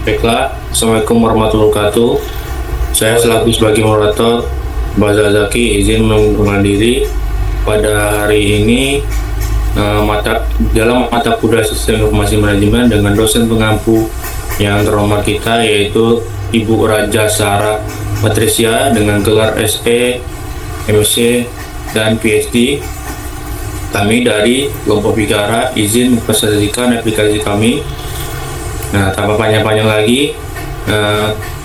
Baiklah, Assalamualaikum warahmatullahi wabarakatuh. Saya selaku sebagai moderator, Baza Zaki, izin mengundurkan diri pada hari ini dalam mata kuliah Sistem Informasi Manajemen dengan dosen pengampu yang terhormat kita, yaitu Ibu Raja Sarah Patricia dengan gelar SE, MSc, dan PhD. Kami dari kelompok Fikara izin mempresentasikan aplikasi kami. Nah, tanpa panjang-panjang lagi,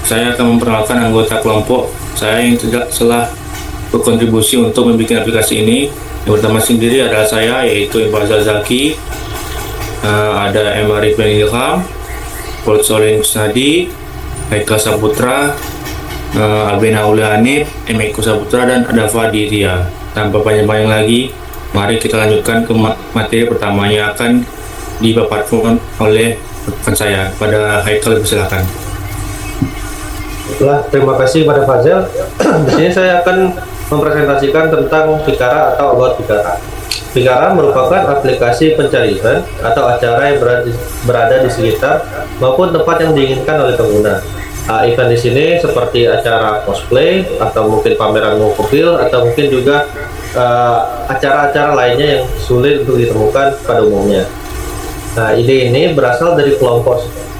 saya akan memperkenalkan anggota kelompok saya yang telah berkontribusi untuk membuat aplikasi ini. Yang pertama sendiri adalah saya, yaitu Baza Zaki, ada M. Arifin Ilham, Solin Kusnadi, Haikal Saputra, Albina Hanif, M. Eko Saputra, dan ada Fadi Ria. Tanpa panjang-panjang lagi, mari kita lanjutkan ke materi pertamanya akan dipaparkan oleh rekan saya. Pada Haikal, silakan. Terima kasih pada Fazel. Di sini saya akan mempresentasikan tentang Fikara atau About Fikara. Fikara merupakan aplikasi pencari event atau acara yang berada di sekitar maupun tempat yang diinginkan oleh pengguna. Event di sini seperti acara cosplay atau mungkin pameran mobil atau mungkin juga acara-acara lainnya yang sulit untuk ditemukan pada umumnya. Nah, ide ini berasal dari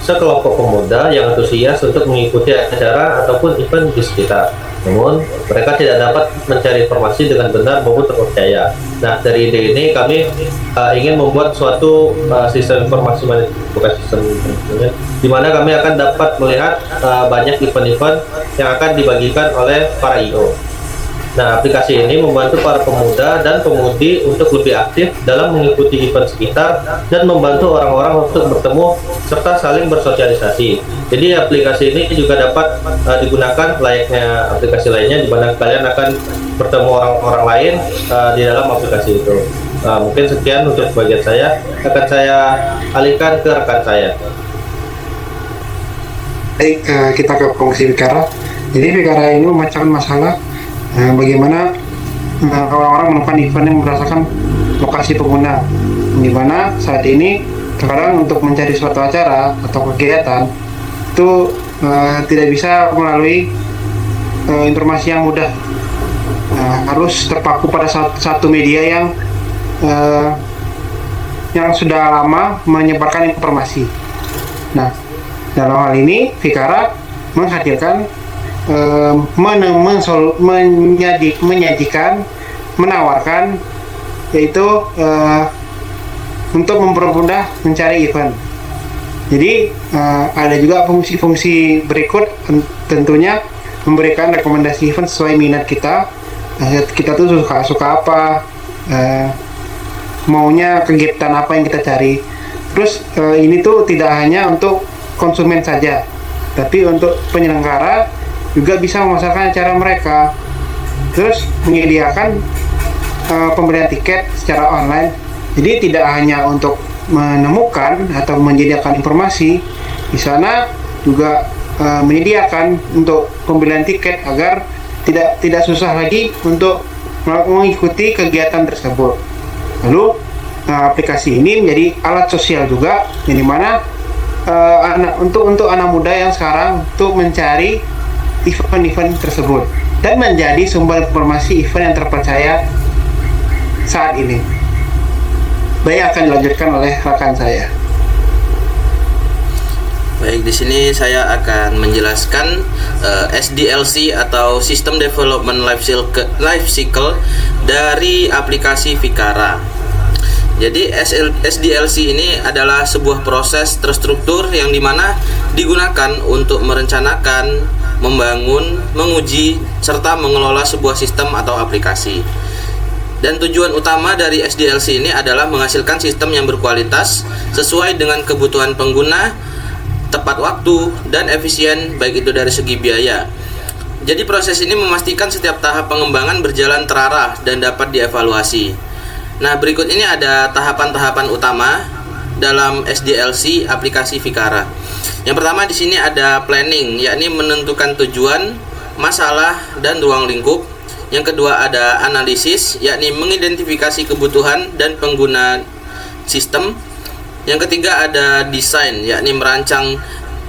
sekelompok pemuda yang antusias untuk mengikuti acara ataupun event di sekitar. Namun, mereka tidak dapat mencari informasi dengan benar maupun terpercaya. Nah, dari ide ini kami ingin membuat suatu sistem informasi manajemen di mana kami akan dapat melihat banyak event-event yang akan dibagikan oleh para I.O. Nah, aplikasi ini membantu para pemuda dan pemudi untuk lebih aktif dalam mengikuti event sekitar dan membantu orang-orang untuk bertemu serta saling bersosialisasi. Jadi aplikasi ini juga dapat digunakan layaknya aplikasi lainnya di mana kalian akan bertemu orang-orang lain di dalam aplikasi itu. Mungkin sekian untuk bagian saya, akan saya alihkan ke rekan saya. Baik, kita ke fungsi Fikara. Jadi Fikara ini memecahkan masalah bagaimana orang-orang menemukan event yang berdasarkan lokasi pengguna, di mana saat ini terkadang untuk mencari suatu acara atau kegiatan itu tidak bisa melalui informasi yang mudah, harus terpaku pada satu media yang sudah lama menyebarkan informasi. Nah, dalam hal ini Fikara menghadirkan menyajikan, menawarkan, yaitu untuk mempermudah mencari event. Jadi ada juga fungsi-fungsi berikut, tentunya memberikan rekomendasi event sesuai minat kita. Kita tuh suka apa, maunya kegiatan apa yang kita cari. Terus ini tuh tidak hanya untuk konsumen saja, tapi untuk penyelenggara juga bisa memasarkan acara mereka. Terus menyediakan pembelian tiket secara online. Jadi tidak hanya untuk menemukan atau menyediakan informasi, di sana juga menyediakan untuk pembelian tiket agar tidak susah lagi untuk mengikuti kegiatan tersebut. Lalu aplikasi ini menjadi alat sosial juga, yang dimana untuk anak muda yang sekarang untuk mencari event-event tersebut dan menjadi sumber informasi event yang terpercaya saat ini. Baik, akan dilanjutkan oleh rekan saya. Baik, di sini saya akan menjelaskan SDLC atau System Development Life Cycle dari aplikasi Fikara. Jadi SDLC ini adalah sebuah proses terstruktur yang dimana digunakan untuk merencanakan, membangun, menguji, serta mengelola sebuah sistem atau aplikasi. Dan tujuan utama dari SDLC ini adalah menghasilkan sistem yang berkualitas sesuai dengan kebutuhan pengguna, tepat waktu, dan efisien baik itu dari segi biaya. Jadi proses ini memastikan setiap tahap pengembangan berjalan terarah dan dapat dievaluasi. Nah, berikut ini ada tahapan-tahapan utama dalam SDLC aplikasi Fikara. Yang pertama di sini ada planning, yakni menentukan tujuan, masalah, dan ruang lingkup. Yang kedua ada analisis, yakni mengidentifikasi kebutuhan dan pengguna sistem. Yang ketiga ada desain, yakni merancang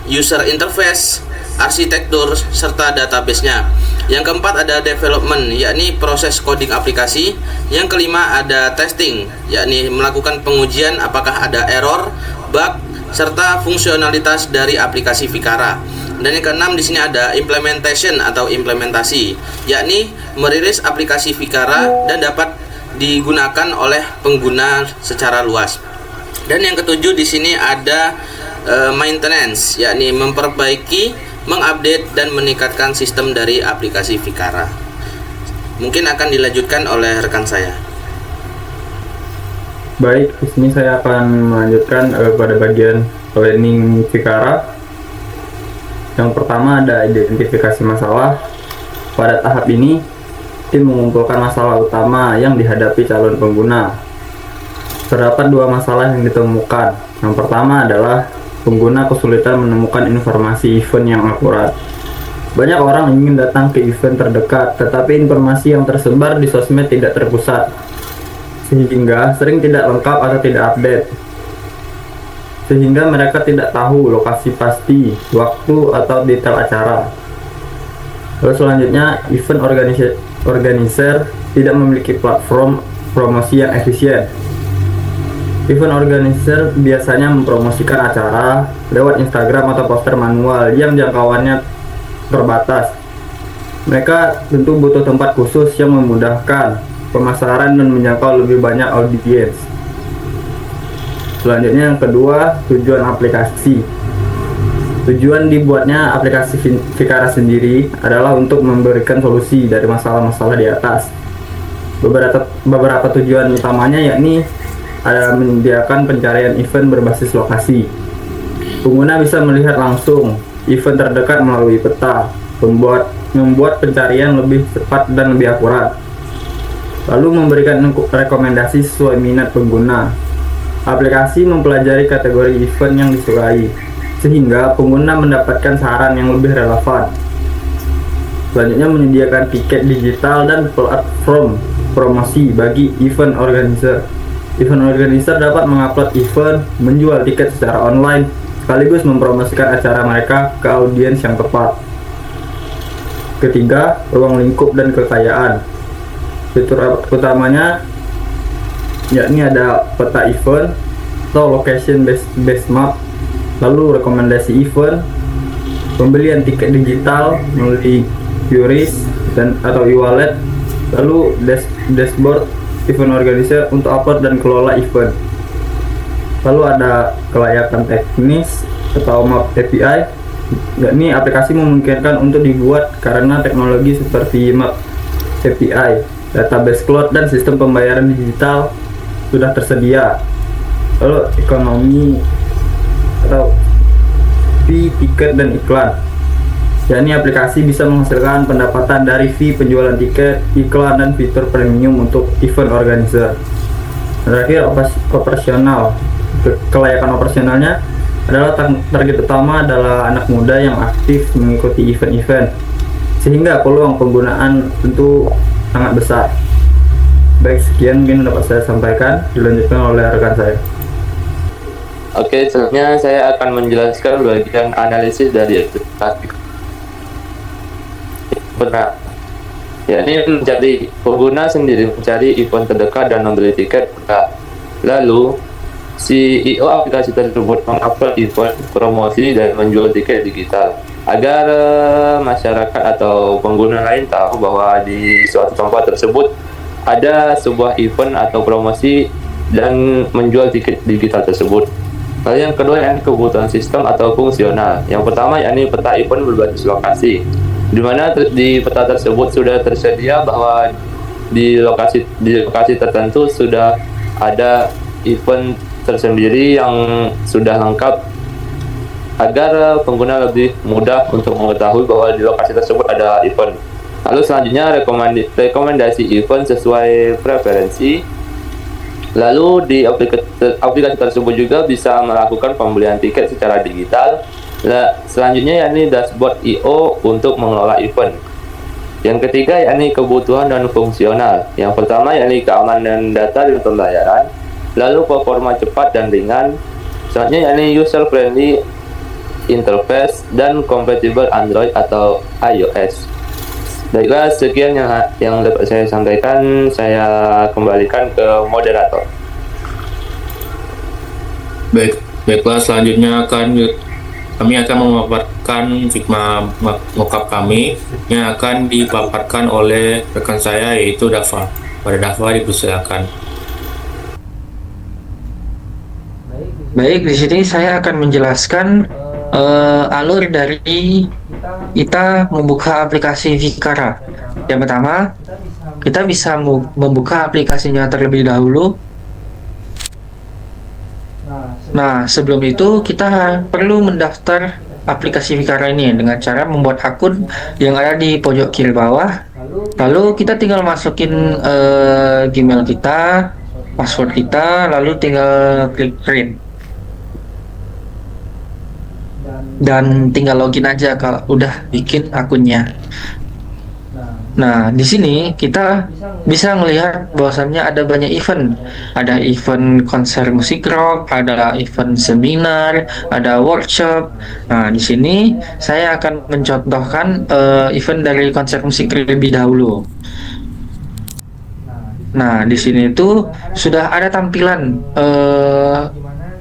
user interface, arsitektur, serta database-nya. Yang keempat ada development, yakni proses coding aplikasi. Yang kelima ada testing, yakni melakukan pengujian apakah ada error, bug, serta fungsionalitas dari aplikasi Fikara. Dan yang keenam di sini ada implementation atau implementasi, yakni merilis aplikasi Fikara dan dapat digunakan oleh pengguna secara luas. Dan yang ketujuh di sini ada maintenance, yakni memperbaiki, mengupdate dan meningkatkan sistem dari aplikasi Fikara. Mungkin akan dilanjutkan oleh rekan saya. Baik, di sini saya akan melanjutkan pada bagian planning Fikara. Yang pertama ada identifikasi masalah. Pada tahap ini, tim mengumpulkan masalah utama yang dihadapi calon pengguna. Terdapat dua masalah yang ditemukan. Yang pertama adalah pengguna kesulitan menemukan informasi event yang akurat. Banyak orang ingin datang ke event terdekat, tetapi informasi yang tersebar di sosmed tidak terpusat, sehingga sering tidak lengkap atau tidak update. Sehingga mereka tidak tahu lokasi pasti, waktu, atau detail acara. Lalu selanjutnya, event organizer tidak memiliki platform promosi yang efisien. Event organizer biasanya mempromosikan acara lewat Instagram atau poster manual yang jangkauannya terbatas. Mereka tentu butuh tempat khusus yang memudahkan pemasaran dan menjangkau lebih banyak audiens. Selanjutnya yang kedua, tujuan aplikasi. Tujuan dibuatnya aplikasi Fikara sendiri adalah untuk memberikan solusi dari masalah-masalah di atas. Beberapa tujuan utamanya yakni ada menyediakan pencarian event berbasis lokasi. Pengguna bisa melihat langsung event terdekat melalui peta, membuat pencarian lebih cepat dan lebih akurat. Lalu memberikan rekomendasi sesuai minat pengguna. Aplikasi mempelajari kategori event yang disukai, sehingga pengguna mendapatkan saran yang lebih relevan. Selanjutnya menyediakan tiket digital dan platform promosi bagi event organizer. Event organizer dapat mengupload event, menjual tiket secara online, sekaligus mempromosikan acara mereka ke audiens yang tepat. Ketiga, ruang lingkup dan kekayaan. Fitur utamanya yakni ada peta event atau location based map, lalu rekomendasi event, pembelian tiket digital melalui QRIS atau e-wallet, lalu dashboard event organizer untuk upload dan kelola event. Lalu ada kelayakan teknis atau map API, yakni aplikasi memungkinkan untuk dibuat karena teknologi seperti map API, database cloud, dan sistem pembayaran digital sudah tersedia. Lalu ekonomi atau fee, tiket, dan iklan, yakni aplikasi bisa menghasilkan pendapatan dari fee penjualan tiket, iklan, dan fitur premium untuk event organizer. Terakhir, operasional. Kelayakan operasionalnya adalah target utama adalah anak muda yang aktif mengikuti event-event, sehingga peluang penggunaan tentu sangat besar. Baik, sekian mungkin dapat saya sampaikan, dilanjutkan oleh rekan saya. Oke, selanjutnya saya akan menjelaskan bagian analisis dari aplikasi. Benar. Ya, ini menjadi pengguna sendiri mencari event terdekat dan membeli tiket. Lalu, CEO aplikasi tersebut mengupload event, promosi, dan menjual tiket digital agar masyarakat atau pengguna lain tahu bahwa di suatu tempat tersebut ada sebuah event atau promosi dan menjual tiket digital tersebut. Lalu yang kedua yakni kebutuhan sistem atau fungsional. Yang pertama yakni peta event berbasis lokasi, di mana di peta tersebut sudah tersedia bahwa di lokasi tertentu sudah ada event tersendiri yang sudah lengkap agar pengguna lebih mudah untuk mengetahui bahwa di lokasi tersebut ada event. Lalu selanjutnya rekomendasi event sesuai preferensi. Lalu di aplikasi tersebut juga bisa melakukan pembelian tiket secara digital. Selanjutnya yakni dashboard IO untuk mengelola event. Yang ketiga yakni kebutuhan dan fungsional. Yang pertama yakni keamanan data dan pembayaran. Lalu performa cepat dan ringan. Selanjutnya yakni user friendly interface, dan kompatibel Android atau iOS. Baiklah, sekian yang dapat saya sampaikan. Saya kembalikan ke moderator. Baiklah, selanjutnya kami akan memaparkan Figma mockup kami yang akan dipaparkan oleh rekan saya, yaitu Dava. Pada Dava dipersilakan. Baik, di sini saya akan menjelaskan alur dari kita membuka aplikasi Fikara. Yang pertama, kita bisa membuka aplikasinya terlebih dahulu. Nah, sebelum itu kita perlu mendaftar aplikasi Fikara ini dengan cara membuat akun yang ada di pojok kiri bawah. Lalu kita tinggal masukin Gmail kita, password kita, lalu tinggal klik create. Dan tinggal login aja kalau udah bikin akunnya. Nah, di sini kita bisa melihat bahwasannya ada banyak event. Ada event konser musik rock, ada event seminar, ada workshop. Nah, di sini saya akan mencontohkan event dari konser musik terlebih dahulu. Nah, di sini itu sudah ada tampilan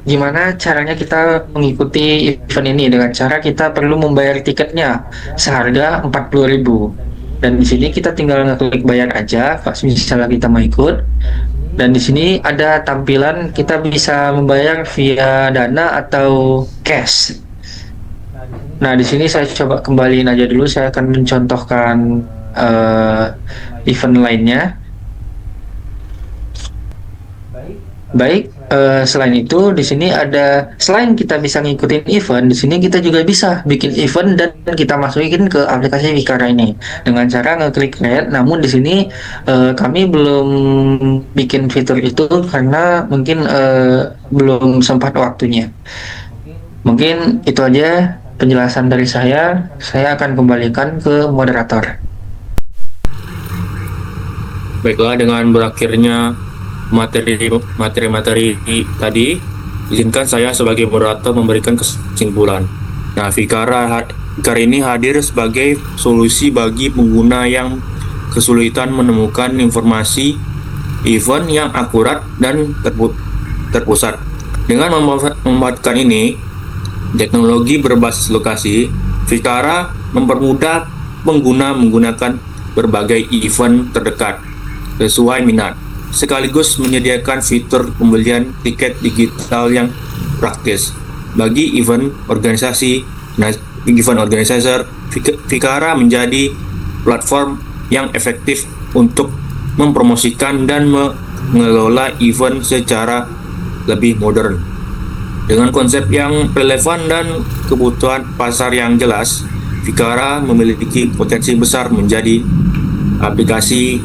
gimana caranya kita mengikuti event ini. Dengan cara kita perlu membayar tiketnya seharga 40.000. Dan di sini kita tinggal ngeklik bayar aja kalau misalnya kita mau ikut. Dan di sini ada tampilan kita bisa membayar via Dana atau cash. Nah, di sini saya coba kembaliin aja dulu. Saya akan mencontohkan event lainnya. Baik, selain itu di sini ada, selain kita bisa ngikutin event, di sini kita juga bisa bikin event dan kita masukin ke aplikasi Fikara ini dengan cara ngeklik create. Namun di sini kami belum bikin fitur itu karena mungkin belum sempat waktunya. Mungkin itu aja penjelasan dari saya. Saya akan kembalikan ke moderator. Baiklah, dengan berakhirnya materi tadi, izinkan saya sebagai moderator memberikan kesimpulan. Nah, Fikara ini hadir sebagai solusi bagi pengguna yang kesulitan menemukan informasi event yang akurat dan terpusat. Dengan memanfaatkan ini, teknologi berbasis lokasi, Fikara mempermudah pengguna menggunakan berbagai event terdekat sesuai minat, sekaligus menyediakan fitur pembelian tiket digital yang praktis bagi event organisasi. Nah, event organizer, Fikara menjadi platform yang efektif untuk mempromosikan dan mengelola event secara lebih modern. Dengan konsep yang relevan dan kebutuhan pasar yang jelas, Fikara memiliki potensi besar menjadi aplikasi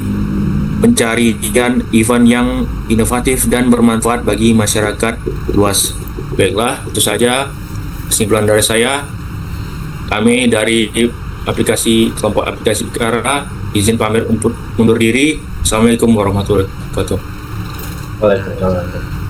pencarian event yang inovatif dan bermanfaat bagi masyarakat luas. Baiklah, itu saja kesimpulan dari saya. Kami dari kelompok aplikasi Fikara izin pamit untuk mundur diri. Assalamualaikum warahmatullahi wabarakatuh. Waalaikumsalam.